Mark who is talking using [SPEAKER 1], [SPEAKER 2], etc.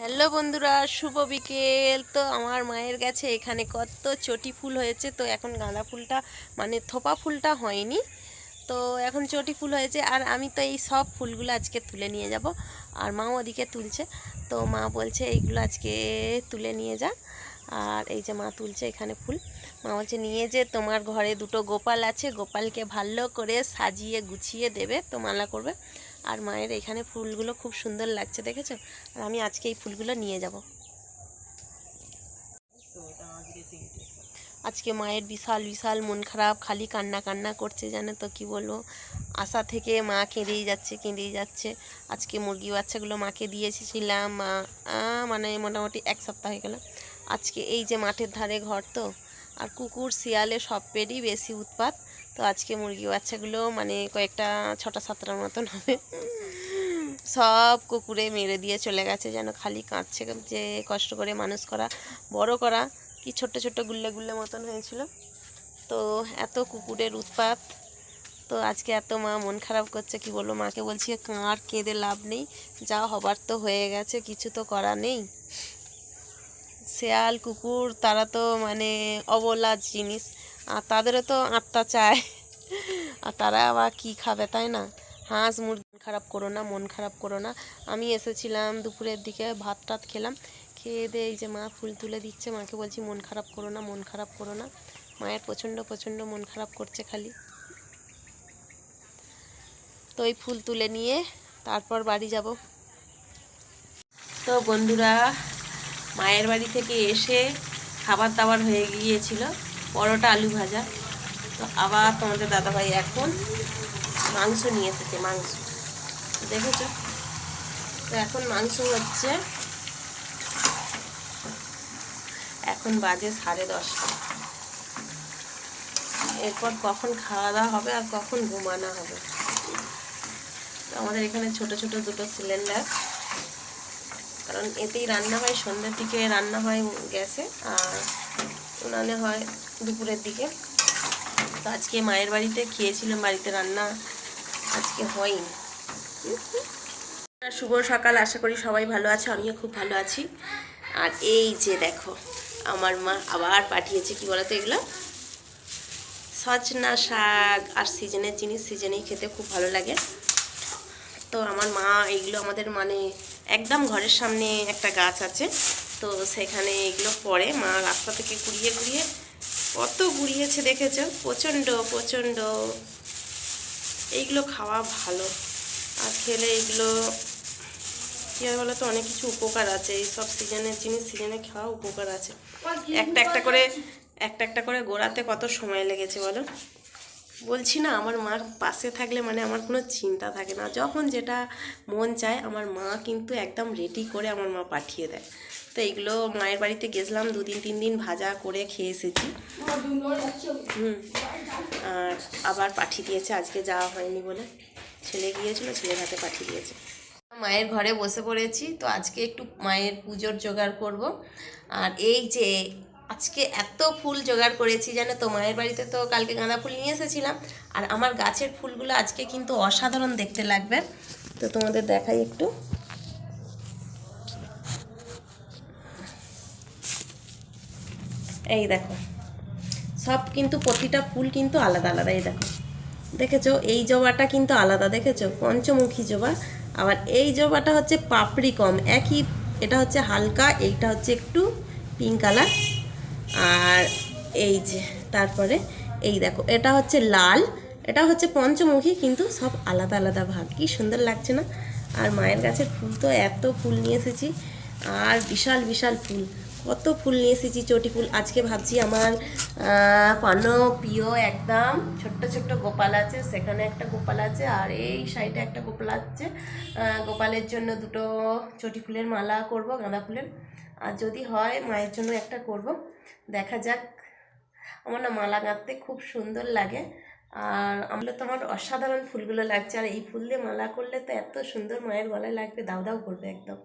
[SPEAKER 1] Hello বন্ধুরা, শুভ বিকেল। তো আমার মায়ের কাছে এখানে কত চটি ফুল হয়েছে। তো এখন গাঁদা ফুলটা মানে থোপা ফুলটা হয়নি, তো এখন চটি ফুল হয়েছে। আর আমি তো এই সব ফুলগুলো আজকে তুলে নিয়ে যাব, আর মাও ওদিকে তুলছে। তো মা বলছে এইগুলো আজকে তুলে নিয়ে যা। আর এই যে মা তুলছে এখানে ফুল। মা বলছে নিয়ে যে তোমার ঘরে দুটো গোপাল আছে, গোপালকে ভালো করে সাজিয়ে গুছিয়ে দেবে, তো মালা করবে। আর মায়ের এখানে ফুলগুলো খুব সুন্দর লাগছে, দেখেছো? আর আমি আজকে এই ফুলগুলো নিয়ে যাব। আজকে মায়ের বিশাল বিশাল মন খারাপ, খালি কান্না কান্না করছে, জানো তো কি বলবো। আশা থেকে মা কেঁদেই যাচ্ছে কেঁদেই যাচ্ছে। আজকে মুরগি বাচ্চাগুলো মাকে দিয়ে এসেছিলাম, মানে মোটামুটি এক সপ্তাহ হয়ে গেল। আজকে এই যে মাঠের ধারে ঘর তো, আর কুকুর শিয়ালে সবেরই বেশি উৎপাত। তো আজকে মুরগি বাচ্চাগুলো মানে কয়েকটা 6টা 7টার মতন হবে, সব কুকুরে মেরে দিয়ে চলে গেছে। যেন খালি কাঁদছে যে কষ্ট করে মানুষ করা, বড় করা, কি ছোট্ট ছোট্ট গুল্লে গুল্লে মতন হয়েছিল। তো এত কুকুরের উৎপাত, তো আজকে এত মা মন খারাপ করছে, কি বলবো। মাকে বলছি আর কেঁদে লাভ নেই, যা হবার তো হয়ে গেছে, কিছু তো করা নেই। শেয়াল কুকুর তারা তো মানে অবলা জিনিস, আর তাদেরও তো আত্মা চায়, আর তারা আবার কী খাবে, তাই না? হাঁস মুরগি খারাপ করো না, মন খারাপ করো না। আমি এসেছিলাম দুপুরের দিকে, ভাত টাত খেলাম, খেয়ে দিয়ে এই যে মা ফুল তুলে দিচ্ছে। মাকে বলছি মন খারাপ করো না, মন খারাপ করো না। মায়ের প্রচণ্ড প্রচণ্ড মন খারাপ করছে খালি। তো এই ফুল তুলে নিয়ে তারপর বাড়ি যাব। তো বন্ধুরা, মায়ের বাড়ি থেকে এসে খাবার দাবার হয়ে গিয়েছিল, পরোটা আলু ভাজা। তো আবার তোমাদের দাদাভাই এখন মাংস নিয়ে এসেছে, মাংস দেখেছো? তো এখন মাংস হচ্ছে, এখন বাজে 10:30। এরপর কখন খাওয়া দাওয়া হবে আর কখন ঘুমানো হবে। তো আমাদের এখানে ছোট ছোট দুটো সিলিন্ডার, কারণ এতেই রান্না হয়, সন্ধ্যের দিকে রান্না হয় গ্যাসে, আর উনানে হয় দুপুরের দিকে। তো আজকে মায়ের বাড়িতে খেয়েছিলাম, বাড়িতে রান্না আজকে হয়নি। শুভ সকাল, আশা করি সবাই ভালো আছে, আমিও খুব ভালো আছি। আর এই যে দেখো, আমার মা আবার পাঠিয়েছে, কি বলতো এগুলো, সজনা শাক। আর সিজনের জিনিস সিজনেই খেতে খুব ভালো লাগে। তো আমার মা এইগুলো, আমাদের মানে একদম ঘরের সামনে একটা গাছ আছে, তো সেখানে এগুলো পড়ে। মা রাস্তা থেকে কুড়িয়ে কুড়িয়ে কত গুড়িয়েছে দেখেছো, প্রচণ্ড প্রচণ্ড। এইগুলো খাওয়া ভালো, আর খেলে এইগুলো কী হয় বলো তো, অনেক কিছু উপকার আছে। এই সব সিজনের জিনিস সিজনে খাওয়া উপকার আছে। একটা একটা করে গোড়াতে কত সময় লেগেছে বলো। বলছি না, আমার মা পাশে থাকলে মানে আমার কোনো চিন্তা থাকে না, যখন যেটা মন চায় আমার মা কিন্তু একদম রেডি করে আমার মা পাঠিয়ে দেয়। তো এইগুলো মায়ের বাড়িতে গেছিলাম, 2 দিন 3 দিন ভাজা করে খেয়ে এসেছি। আর আবার পাঠিয়ে দিয়েছে, আজকে যাওয়া হয়নি বলে, ছেলে গিয়েছিল, ছেলের হাতে পাঠিয়ে দিয়েছে। মায়ের ঘরে বসে পড়েছি, তো আজকে একটু মায়ের পুজোর জোগাড় করব। আর এই যে আজকে এত ফুল জোগাড় করেছি, জানো তো, মায়ের বাড়িতে তো কালকে গাঁদা ফুল নিয়ে এসেছিলাম, আর আমার গাছের ফুলগুলো আজকে কিন্তু অসাধারণ দেখতে লাগবে। তো তোমাদের দেখাই একটু, এই দেখো, সব কিন্তু প্রতিটা ফুল কিন্তু আলাদা আলাদা। এই দেখো, দেখেছো এই জবাটা কিন্তু আলাদা, দেখেছো, পঞ্চমুখী জবা। আবার এই জবাটা হচ্ছে পাপড়ি কম, একই, এটা হচ্ছে হালকা, এইটা হচ্ছে একটু পিঙ্ক কালার। আর এই যে তারপরে এই দেখো, এটা হচ্ছে লাল, এটা হচ্ছে পঞ্চমুখী, কিন্তু সব আলাদা আলাদা ভাগ। কি সুন্দর লাগছে না? আর মায়ের গাছের ফুল তো এত ফুল নিয়ে এসেছি, আর বিশাল বিশাল ফুল, কত ফুল নিয়ে এসেছি, চটি ফুল। আজকে ভাবছি আমার পানো প্রিয় একদম ছোট্ট ছোট্ট গোপাল আছে, সেখানে একটা গোপাল আছে, আর এই সাইডে একটা গোপাল আছে। গোপালের জন্য দুটো চটি ফুলের মালা করব, গাঁদা ফুলের। আর যদি হয় মায়ের জন্য একটা করব, দেখা যাক। আমার না মালা গাঁথতে খুব সুন্দর লাগে, আর আমরা তো, আমার অসাধারণ ফুলগুলো লাগছে। আর এই ফুল দিয়ে মালা করলে তো এত সুন্দর মায়ের গলায় লাগবে, দাও দাও করবে একদম।